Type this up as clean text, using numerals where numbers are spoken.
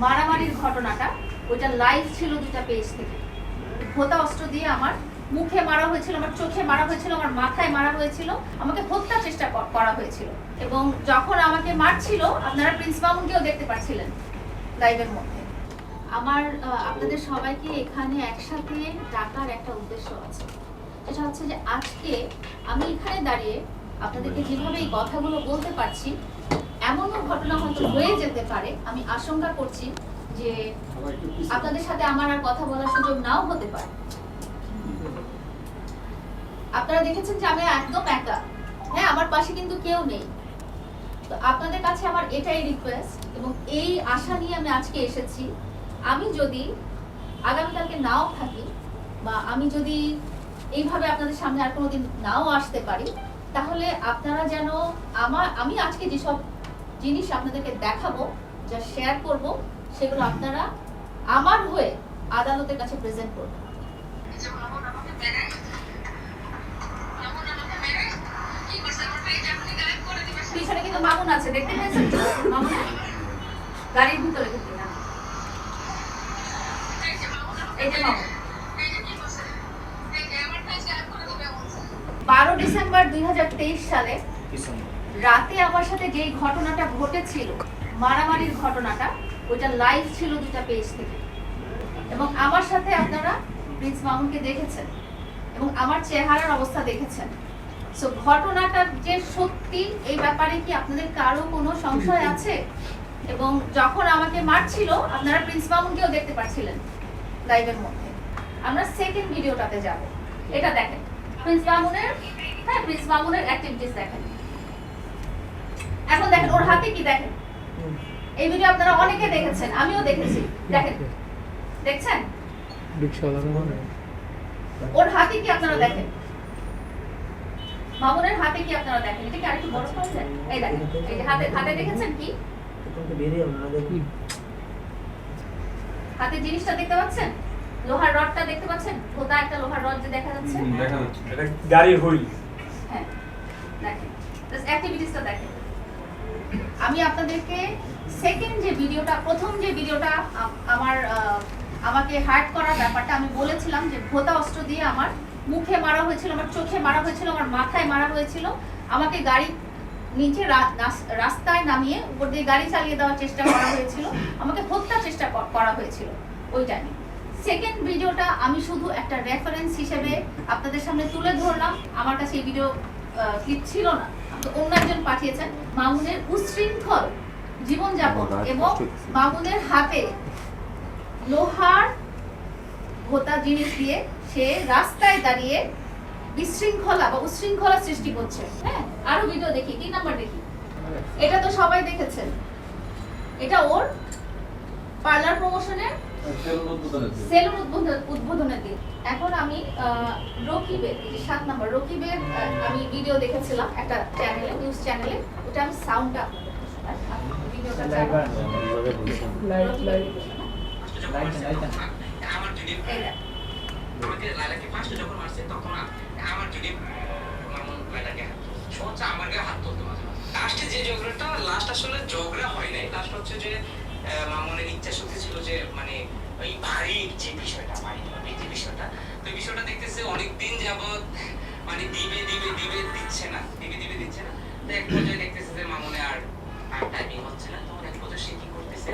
মারামারির ঘটনাটা ওইটা লাইভ ছিল দুটা পেজ থেকে। ভোঁতা অস্ত্র দিয়ে আমার মুখে মারা হয়েছিল, আমার চোখে মারা হয়েছিল, আমার মাথায় মারা হয়েছিল, আমাকে হত্যা চেষ্টা করা হয়েছিল। এবং যখন আমাকে মারছিল আপনারা প্রিন্স মামুনকেও দেখতে পাচ্ছিলেন লাইভের মধ্যে। আমার আপনাদের সবাইকে এখানে একসাথে ডাকার একটা উদ্দেশ্য আছে, সেটা হচ্ছে যে আজকে আমি এখানে দাঁড়িয়ে আপনাদেরকে যেভাবে এই কথাগুলো বলতে পারছি, এমনও ঘটনা হয়তো হয়ে যেতে পারে, আমি আশঙ্কা করছি যে আপনাদের সাথে আমার আর কথা বলার সুযোগ নাও হতে পারে। আপনারা দেখেছেন যে আমি একদম একা, হ্যাঁ, আমার পাশে কিন্তু কেউ নেই। তো আপনাদের কাছে আমার এটাই রিকোয়েস্ট এবং এই আশা নিয়ে আমি আজকে এসেছি, আমি যদি আগামীকালকে নাও থাকি বা আমি যদি এইভাবে আপনাদের সামনে আর কোনোদিন নাও আসতে পারি, তাহলে আপনারা যেন আমি আজকে যেসব জিনিস আপনাদেরকে দেখাবো, যা শেয়ার করব, সেগুলো আপনারা আমার হয়ে আদালতের কাছে প্রেজেন্ট করবেন। পিছনে কিন্তু মামুন আছে, দেখতে পেয়েছেন? মামুন গাড়ির ভিতরে কিন্তু না, এই যে মামুন। 12 ডিসেম্বর 2023 সালে রাতে আমার সাথে যেই ঘটনাটা ঘটেছিল, মারামারির ঘটনাটা, ওইটা লাইভ ছিল দুটা পেজ থেকে। এবং আমার সাথে আপনারা প্রিন্স মামুনকে দেখেছেন এবং আমার চেহারার অবস্থা দেখেছেন। সো ঘটনাটা যে সত্যি, এই ব্যাপারে কি আপনাদের কারো কোনো সংশয় আছে? এবং যখন আমাকে মারছিল আপনারা প্রিন্স মামুনকেও দেখতে পাচ্ছিলেন লাইভের মধ্যে। আমরা সেকেন্ড ভিডিওটাতে যাব, এটা দেখেন প্রিন্স মামুনের, হ্যাঁ, প্রিন্স মামুনের অ্যাক্টিভিটিস দেখেন। এখন দেখেন ওর হাতে কি, দেখেন এই ভিডিও আপনারা অনেকে দেখেছেন, আমিও দেখেছি, দেখেন, দেখছেন ওর হাতে কি আপনারা দেখেন, মামুনের হাতে কি আপনারা দেখেন, এটা কি আরেকটু বড় করা যায়? এই দেখেন, এই যে হাতে দেখেছেন কি হাতে জিনিসটা দেখতে পাচ্ছেন, লোহার রডটা দেখতে পাচ্ছেন, ভোঁতা একটা লোহার রড যে দেখা যাচ্ছে, এটা গাড়ির হুইল। হ্যাঁ দেখেন, জাস্ট অ্যাক্টিভিটিসটা দেখেন। আমি আপনাদেরকে সেকেন্ড যে ভিডিওটা, প্রথম যে ভিডিওটা আমাকে হার্ট করার ব্যাপারটা আমি বলেছিলাম যে ভোঁতা অস্ত্র দিয়ে আমার মুখে মারা হয়েছিল, আমার চোখে মারা হয়েছিল, আমার মাথায় মারা হয়েছিল, আমাকে গাড়ি নিচে রাস্তায় নামিয়ে উপর দিয়ে গাড়ি চালিয়ে দেওয়ার চেষ্টা করা হয়েছিল, আমাকে হত্যা চেষ্টা করা হয়েছিল ওই টাইমে। সেকেন্ড ভিডিওটা আমি শুধু একটা রেফারেন্স হিসেবে আপনাদের সামনে তুলে ধরলাম, আমার কাছে এই ভিডিও ক্লিপ ছিল না, অন্য একজন পাঠিয়েছেন। মামুনের উচ্ছৃঙ্খল জীবনযাপন এবং মামুনের হাতে লোহার ভোঁতা জিনিস দিয়ে সে রাস্তায় দাঁড়িয়ে বিশৃঙ্খলা বা উচ্ছৃঙ্খলা সৃষ্টি করছে। হ্যাঁ, আরো ভিডিও দেখি, 3 নাম্বার দেখি। এটা তো সবাই দেখেছেন, এটা ওর পার্লার প্রমোশনের সেলুন উদ্বোধনের দিন। এখন আমি রকিবের, এই যে 7 নাম্বার রকিবের আমি ভিডিও দেখেছিলাম একটা চ্যানেলে, নিউজ চ্যানেলে, ওটা আমি সাউন্ডটা আপনাদের ভিডিওটা আমার যদি আমাকে লাইলাকে ফার্স্ট যখন মারছে তখন আমার যদি মামুন লাইলাকে হাত সোজা আমার গায়ে হাত তুলতে মাঝে মাঝে লাস্টে যে ঝগড়াটা, লাস্ট আসলে ঝগড়া হয় নাই, লাস্ট হচ্ছে যে মামুনের ইচ্ছা শক্তি ছিল যে মানে ওই ভারী যে বিষয়টা, ভারী যে বিষয়টা, তো এই বিষয়টা দেখতেছে অনেকদিন যাবৎ মানে দিবে দিচ্ছে না, দিচ্ছে না। তো এক পর্যায়ে দেখতেছে যে মামুনে আর টাইমিং হচ্ছে না, তখন এক পর্যায়ে সে কি করতেছে